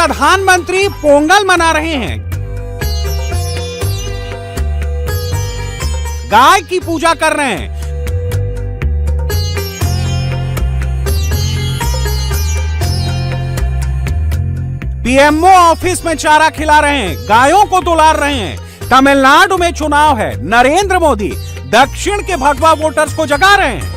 प्रधानमंत्री पोंगल मना रहे हैं, गाय की पूजा कर रहे हैं। पीएमओ ऑफिस में चारा खिला रहे हैं, गायों को दुलार रहे हैं। तमिलनाडु में चुनाव है, नरेंद्र मोदी दक्षिण के भगवा वोटर्स को जगा रहे हैं।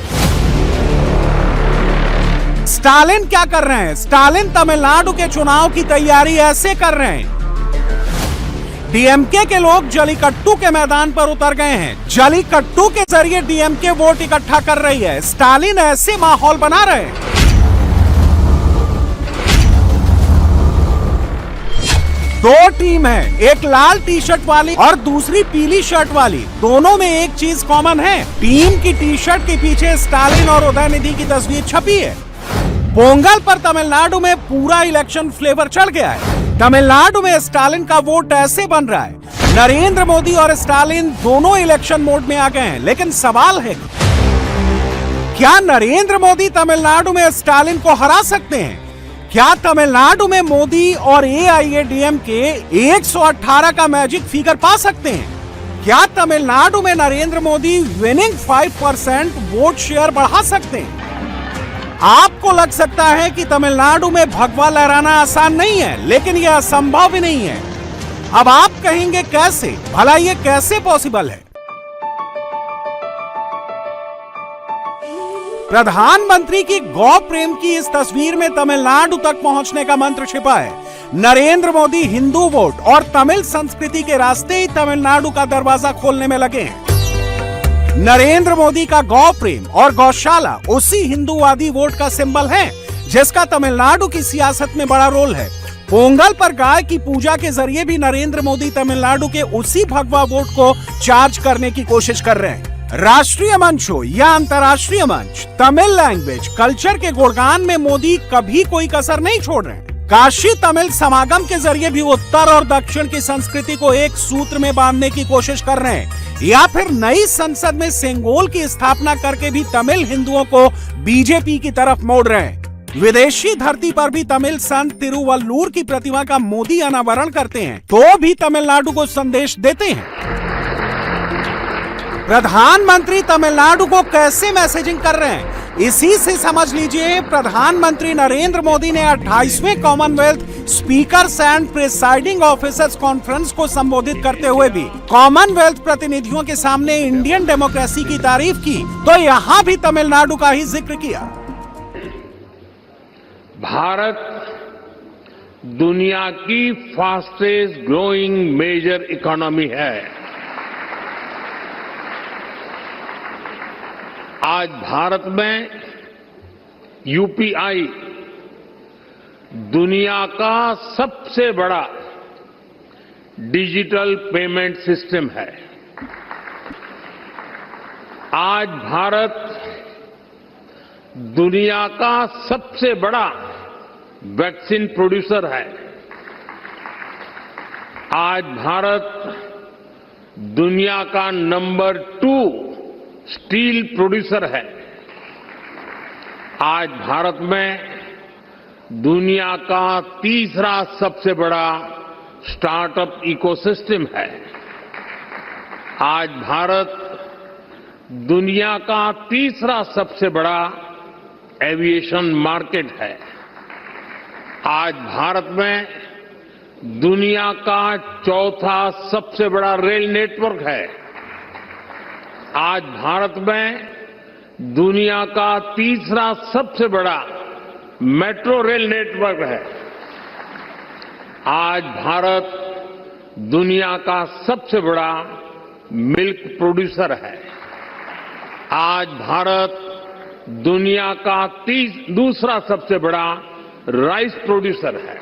स्टालिन क्या कर रहे हैं? स्टालिन तमिलनाडु के चुनाव की तैयारी ऐसे कर रहे हैं। डीएमके के लोग जलीकट्टू के मैदान पर उतर गए हैं। जलीकट्टू के जरिए डीएमके वोट इकट्ठा कर रही है। स्टालिन ऐसे माहौल बना रहे हैं। दो टीम है, एक लाल टी शर्ट वाली और दूसरी पीली शर्ट वाली। दोनों में एक चीज कॉमन है, टीम की टी शर्ट के पीछे स्टालिन और उदयनिधि की तस्वीर छपी है। पोंगल पर तमिलनाडु में पूरा इलेक्शन फ्लेवर चढ़ गया है। तमिलनाडु में स्टालिन का वोट ऐसे बन रहा है। नरेंद्र मोदी और स्टालिन दोनों इलेक्शन मोड में आ गए हैं, लेकिन सवाल है क्या नरेंद्र मोदी तमिलनाडु में स्टालिन को हरा सकते हैं? क्या तमिलनाडु में मोदी और एआईएडीएमके 118 का मैजिक फिगर पा सकते हैं? क्या तमिलनाडु में Narendra Modi winning 5% vote share बढ़ा सकते हैं? आपको लग सकता है कि तमिलनाडु में भगवा लहराना आसान नहीं है, लेकिन यह असंभव भी नहीं है। अब आप कहेंगे कैसे? भला ये कैसे पॉसिबल है? प्रधानमंत्री की गौ प्रेम की इस तस्वीर में तमिलनाडु तक पहुंचने का मंत्र छिपा है। नरेंद्र मोदी हिंदू वोट और तमिल संस्कृति के रास्ते ही तमिलनाडु का दरवाजा खोलने में लगे हैं। नरेंद्र मोदी का गौ प्रेम और गौशाला उसी हिंदूवादी वोट का सिंबल है, जिसका तमिलनाडु की सियासत में बड़ा रोल है। पोंगल पर गाय की पूजा के जरिए भी नरेंद्र मोदी तमिलनाडु के उसी भगवा वोट को चार्ज करने की कोशिश कर रहे हैं। राष्ट्रीय मंच हो या अंतर्राष्ट्रीय मंच, तमिल लैंग्वेज कल्चर के गुणगान में मोदी कभी कोई कसर नहीं छोड़ रहे हैं। काशी तमिल समागम के जरिए भी उत्तर और दक्षिण की संस्कृति को एक सूत्र में बांधने की कोशिश कर रहे हैं, या फिर नई संसद में सेंगोल की स्थापना करके भी तमिल हिंदुओं को बीजेपी की तरफ मोड़ रहे हैं। विदेशी धरती पर भी तमिल संत तिरुवल्लुर की प्रतिमा का मोदी अनावरण करते हैं, तो भी तमिलनाडु को संदेश देते हैं। प्रधानमंत्री तमिलनाडु को कैसे मैसेजिंग कर रहे हैं, इसी से समझ लीजिए। प्रधानमंत्री नरेंद्र मोदी ने 28वें Commonwealth speakers and presiding officers conference को संबोधित करते हुए भी कॉमनवेल्थ प्रतिनिधियों के सामने इंडियन डेमोक्रेसी की तारीफ की, तो यहाँ भी तमिलनाडु का ही जिक्र किया। भारत दुनिया की फास्टेस्ट ग्रोइंग मेजर इकोनॉमी है। आज भारत में यूपीआई दुनिया का सबसे बड़ा डिजिटल पेमेंट सिस्टम है। आज भारत दुनिया का सबसे बड़ा वैक्सीन प्रोड्यूसर है। आज भारत दुनिया का नंबर 2 स्टील प्रोड्यूसर है। आज भारत में दुनिया का तीसरा सबसे बड़ा स्टार्टअप इकोसिस्टम है। आज भारत दुनिया का तीसरा सबसे बड़ा एविएशन मार्केट है। आज भारत में दुनिया का चौथा सबसे बड़ा रेल नेटवर्क है। आज भारत में दुनिया का तीसरा सबसे बड़ा मेट्रो रेल नेटवर्क है। आज भारत दुनिया का सबसे बड़ा मिल्क प्रोड्यूसर है। आज भारत दुनिया का दूसरा सबसे बड़ा राइस प्रोड्यूसर है।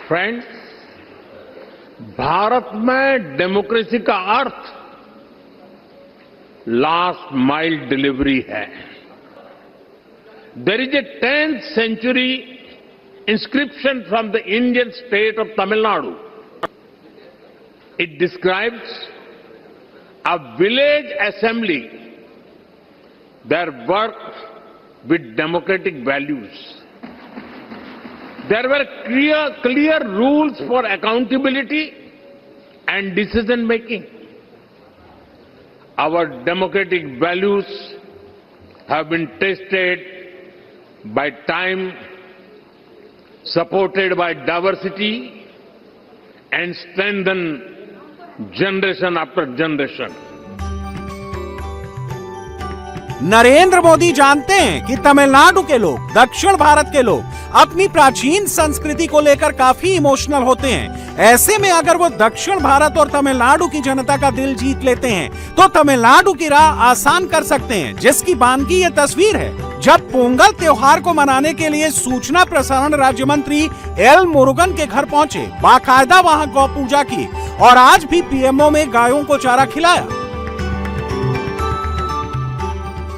फ्रेंड्स, भारत में डेमोक्रेसी का अर्थ लास्ट माइल डिलीवरी है। There is a 10th century inscription from the Indian state of Tamil Nadu. It describes a village assembly that work with democratic values. There were clear rules for accountability and decision making. Our democratic values have been tested by time, supported by diversity, and strengthened generation after generation. Narendra Modi जानते हैं कि तमिलनाडु के लोग, दक्षिण भारत के लोग अपनी प्राचीन संस्कृति को लेकर काफी इमोशनल होते हैं। ऐसे में अगर वो दक्षिण भारत और तमिलनाडु की जनता का दिल जीत लेते हैं तो तमिलनाडु की राह आसान कर सकते हैं, जिसकी बानगी ये तस्वीर है। जब पोंगल त्योहार को मनाने के लिए सूचना प्रसारण राज्य मंत्री एल मुरुगन के घर पहुंचे, बाकायदा वहां गौ पूजा की और आज भी पीएमओ में गायों को चारा खिलाया।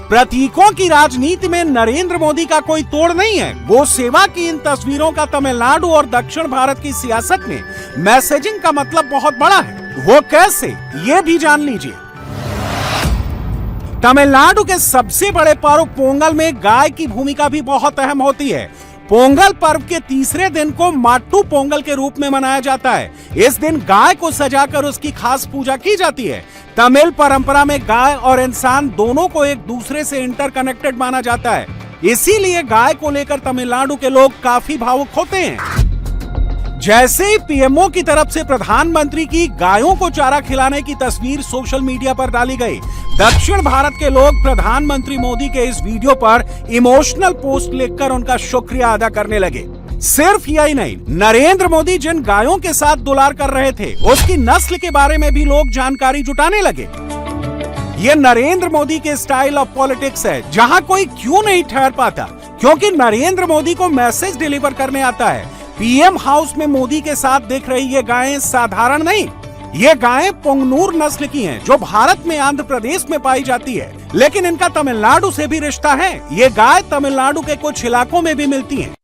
प्रतीकों की राजनीति में नरेंद्र मोदी का कोई तोड़ नहीं है। गो सेवा की इन तस्वीरों का तमिलनाडु और दक्षिण भारत की सियासत में मैसेजिंग का मतलब बहुत बड़ा है। वो कैसे, ये भी जान लीजिए। तमिलनाडु के सबसे बड़े पर्व पोंगल में गाय की भूमिका भी बहुत अहम होती है। पोंगल पर्व के तीसरे दिन को माट्टू पोंगल के रूप में मनाया जाता है। इस दिन गाय को सजाकर उसकी खास पूजा की जाती है। तमिल परंपरा में गाय और इंसान दोनों को एक दूसरे से इंटरकनेक्टेड माना जाता है, इसीलिए गाय को लेकर तमिलनाडु के लोग काफी भावुक होते हैं। जैसे ही पीएमओ की तरफ से प्रधानमंत्री की गायों को चारा खिलाने की तस्वीर सोशल मीडिया पर डाली गई, दक्षिण भारत के लोग प्रधानमंत्री मोदी के इस वीडियो पर इमोशनल पोस्ट लिखकर उनका शुक्रिया अदा करने लगे। सिर्फ यही नहीं, नरेंद्र मोदी जिन गायों के साथ दुलार कर रहे थे उसकी नस्ल के बारे में भी लोग जानकारी जुटाने लगे। ये नरेंद्र मोदी के स्टाइल ऑफ पॉलिटिक्स है, जहां कोई क्यों नहीं ठहर पाता, क्योंकि नरेंद्र मोदी को मैसेज डिलीवर करने आता है। पीएम हाउस में मोदी के साथ देख रही ये गायें साधारण नहीं, ये गायें पुंगनूर नस्ल की हैं, जो भारत में आंध्र प्रदेश में पाई जाती है, लेकिन इनका तमिलनाडु से भी रिश्ता है। ये गाय तमिलनाडु के कुछ इलाकों में भी मिलती हैं।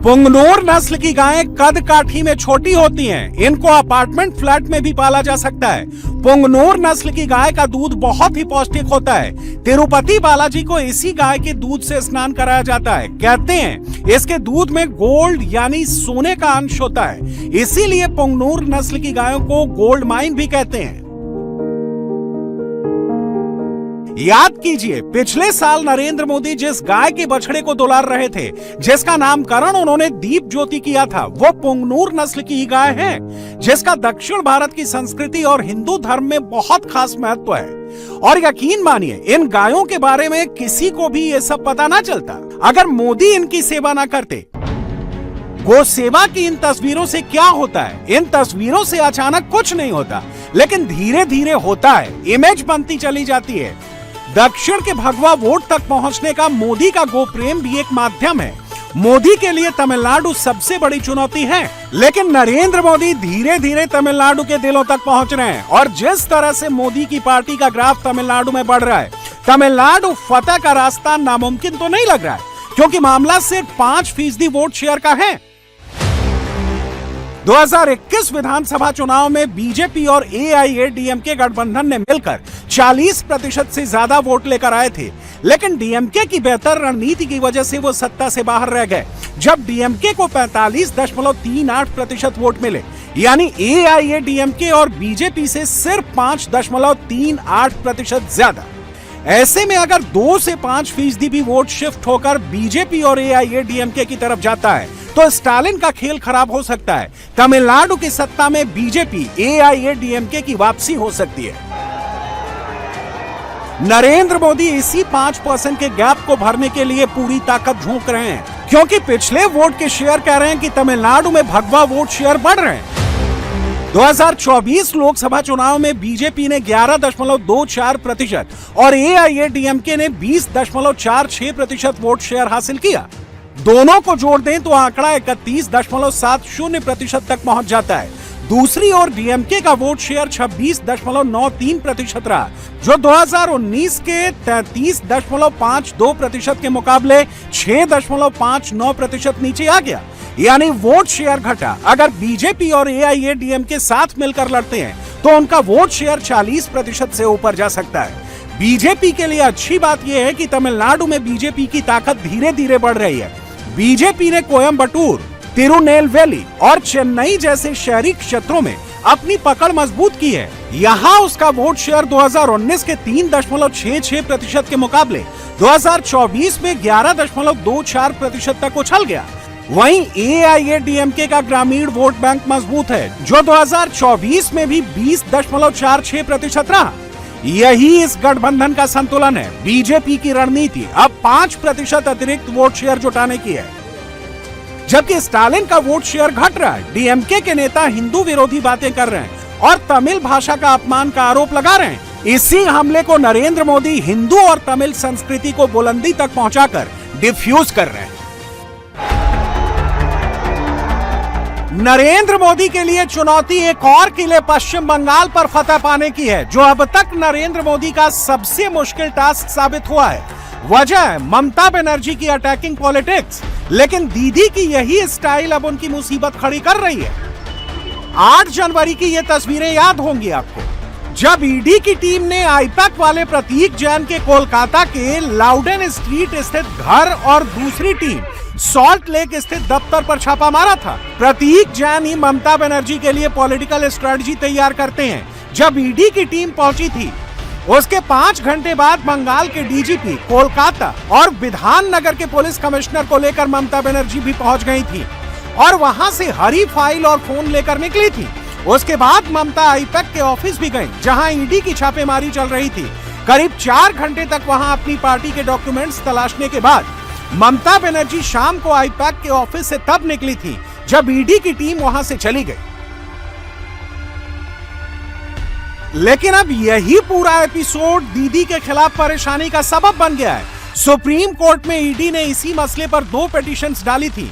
पुंगनूर नस्ल की गायें कद काठी में छोटी होती हैं। इनको अपार्टमेंट फ्लैट में भी पाला जा सकता है। पुंगनूर नस्ल की गाय का दूध बहुत ही पौष्टिक होता है। तिरुपति बालाजी को इसी गाय के दूध से स्नान कराया जाता है। कहते हैं इसके दूध में गोल्ड यानी सोने का अंश होता है, इसीलिए पुंगनूर नस्ल की गायों को गोल्ड माइन भी कहते हैं। याद कीजिए, पिछले साल नरेंद्र मोदी जिस गाय के बछड़े को दुलार रहे थे, जिसका नामकरण उन्होंने दीप ज्योति किया था, वो पुंगनूर नस्ल की गाय है, जिसका दक्षिण भारत की संस्कृति और हिंदू धर्म में बहुत खास महत्व है। और यकीन मानिए, इन गायों के बारे में किसी को भी ये सब पता ना चलता अगर मोदी इनकी सेवा ना करते। गो सेवा की इन तस्वीरों से क्या होता है? इन तस्वीरों से अचानक कुछ नहीं होता, लेकिन धीरे धीरे होता है। इमेज बनती चली जाती है। दक्षिण के भगवा वोट तक पहुंचने का मोदी का गो प्रेम भी एक माध्यम है। मोदी के लिए तमिलनाडु सबसे बड़ी चुनौती है, लेकिन नरेंद्र मोदी धीरे धीरे तमिलनाडु के दिलों तक पहुंच रहे हैं। और जिस तरह से मोदी की पार्टी का ग्राफ तमिलनाडु में बढ़ रहा है, तमिलनाडु फतह का रास्ता नामुमकिन तो नहीं लग रहा है, क्योंकि मामला सिर्फ 5% वोट शेयर का है। 2021 विधानसभा चुनाव में बीजेपी और एआईएडीएमके गठबंधन ने मिलकर 40% से ज्यादा वोट लेकर आए थे, लेकिन डीएमके की बेहतर रणनीति की वजह से वो सत्ता से बाहर रह गए, जब डीएमके को 45.38% वोट मिले। यानी एआईएडीएमके और बीजेपी से सिर्फ 5.38% ज्यादा। ऐसे में अगर 2 से 5% भी वोट शिफ्ट होकर बीजेपी और एआईएडीएमके की तरफ जाता है तो स्टालिन का खेल खराब हो सकता है। तमिलनाडु की सत्ता में बीजेपी एआईएडीएमके की वापसी हो सकती है। नरेंद्र मोदी इसी 5% के गैप को भरने के लिए पूरी ताकत झोंक रहे हैं, क्योंकि पिछले वोट के शेयर कह रहे हैं कि तमिलनाडु में भगवा वोट शेयर बढ़ रहे हैं। 2024 लोकसभा चुनाव में बीजेपी ने 11.24% और एआईएडीएमके ने 20.46% वोट शेयर हासिल किया। दोनों को जोड़ दें तो आंकड़ा 31.70% तक पहुंच जाता है। दूसरी ओर डीएमके का वोट शेयर 26.93% रहा, जो 2019 के 33.52% के मुकाबले 6.59% नीचे आ गया। यानी वोट शेयर घटा। अगर बीजेपी और एआईएडीएमके साथ मिलकर लड़ते हैं तो उनका वोट शेयर 40% से ऊपर जा सकता है। बीजेपी के लिए अच्छी बात यह है कि तमिलनाडु में बीजेपी की ताकत धीरे धीरे बढ़ रही है। बीजेपी ने कोयम्बटूर, तिरुनेलवेली और चेन्नई जैसे शहरी क्षेत्रों में अपनी पकड़ मजबूत की है। यहाँ उसका वोट शेयर 2019 के 3.66% के मुकाबले 2024 में 11.24% तक उछल गया। वहीं AIADMK का ग्रामीण वोट बैंक मजबूत है, जो 2024 में भी 20.46% रहा। यही इस गठबंधन का संतुलन है। बीजेपी की रणनीति अब 5% अतिरिक्त वोट शेयर जुटाने की है, जबकि स्टालिन का वोट शेयर घट रहा है। DMK के नेता हिंदू विरोधी बातें कर रहे हैं और तमिल भाषा का अपमान का आरोप लगा रहे हैं। इसी हमले को नरेंद्र मोदी हिंदू और तमिल संस्कृति को बुलंदी तक पहुंचाकर डिफ्यूज कर रहे हैं। नरेंद्र मोदी के लिए चुनौती एक और किले पश्चिम बंगाल पर फतह पाने की है, जो अब तक नरेंद्र मोदी का सबसे मुश्किल टास्क साबित हुआ है। वजह है ममता बनर्जी की अटैकिंग पॉलिटिक्स, लेकिन दीदी की यही स्टाइल अब उनकी मुसीबत खड़ी कर रही है। 8 जनवरी की ये तस्वीरें याद होंगी आपको, जब ईडी की टीम ने आईपैक वाले प्रतीक जैन के कोलकाता के लाउडेन स्ट्रीट स्थित घर और दूसरी टीम सॉल्ट लेक स्थित दफ्तर पर छापा मारा था। प्रतीक जैन ही ममता बनर्जी के लिए पॉलिटिकल स्ट्रेटजी तैयार करते हैं। जब ईडी की टीम पहुंची थी, उसके 5 घंटे बाद बंगाल के डीजीपी कोलकाता और विधान नगर के पुलिस कमिश्नर को लेकर ममता बनर्जी भी पहुंच गई थी और वहां से हरी फाइल और फोन लेकर निकली थी। उसके बाद ममता आईपैक के ऑफिस भी गई, जहां ईडी की छापेमारी चल रही थी। करीब 4 घंटे तक वहां अपनी पार्टी के डॉक्यूमेंट्स तलाशने के बाद ममता बनर्जी शाम को आईपैक के ऑफिस से तब निकली थी जब ईडी की टीम वहां से चली गई। लेकिन अब यही पूरा एपिसोड दीदी के खिलाफ परेशानी का सबब बन गया है। सुप्रीम कोर्ट में ईडी ने इसी मसले पर 2 पिटीशंस डाली थी।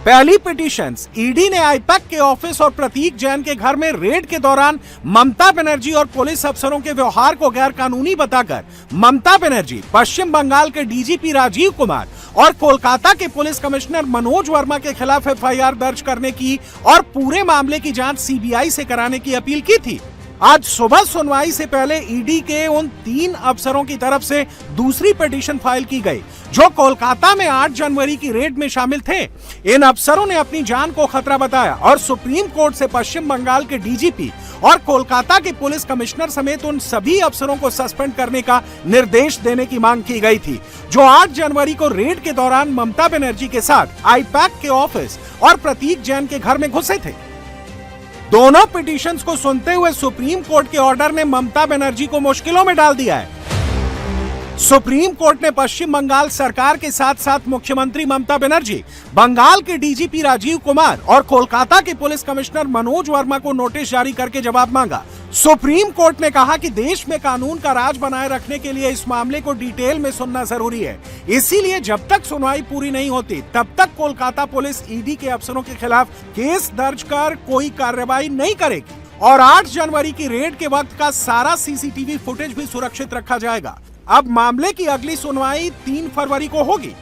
पहली पिटीशंस ईडी ने आईपैक के ऑफिस और प्रतीक जैन के घर में रेड के दौरान ममता बनर्जी और पुलिस अफसरों के व्यवहार को गैर कानूनी बताकर ममता बनर्जी, पश्चिम बंगाल के डीजीपी राजीव कुमार और कोलकाता के पुलिस कमिश्नर मनोज वर्मा के खिलाफ FIR दर्ज करने की और पूरे मामले की जांच CBI से कराने की अपील की थी। आज सुबह सुनवाई से पहले ईडी के उन 3 अफसरों की तरफ से दूसरी पिटीशन फाइल की गई, जो कोलकाता में 8 जनवरी की रेड में शामिल थे। इन अफसरों ने अपनी जान को खतरा बताया और सुप्रीम कोर्ट से पश्चिम बंगाल के डीजीपी और कोलकाता के पुलिस कमिश्नर समेत उन सभी अफसरों को सस्पेंड करने का निर्देश देने की मांग की गई थी, जो 8 जनवरी को रेड के दौरान ममता बनर्जी के साथ आईपैक के ऑफिस और प्रतीक जैन के घर में घुसे थे। दोनों पिटीशंस को सुनते हुए सुप्रीम कोर्ट के ऑर्डर ने ममता बनर्जी को मुश्किलों में डाल दिया है। सुप्रीम कोर्ट ने पश्चिम बंगाल सरकार के साथ साथ मुख्यमंत्री ममता बनर्जी, बंगाल के डीजीपी राजीव कुमार और कोलकाता के पुलिस कमिश्नर मनोज वर्मा को नोटिस जारी करके जवाब मांगा। सुप्रीम कोर्ट ने कहा कि देश में कानून का राज बनाए रखने के लिए इस मामले को डिटेल में सुनना जरूरी है। इसीलिए जब तक सुनवाई पूरी नहीं होती, तब तक कोलकाता पुलिस ईडी के अफसरों के खिलाफ केस दर्ज कर कोई कार्रवाई नहीं करेगी और 8 जनवरी की रेड के वक्त का सारा CCTV फुटेज भी सुरक्षित रखा जाएगा। अब मामले की अगली सुनवाई 3 फरवरी को होगी।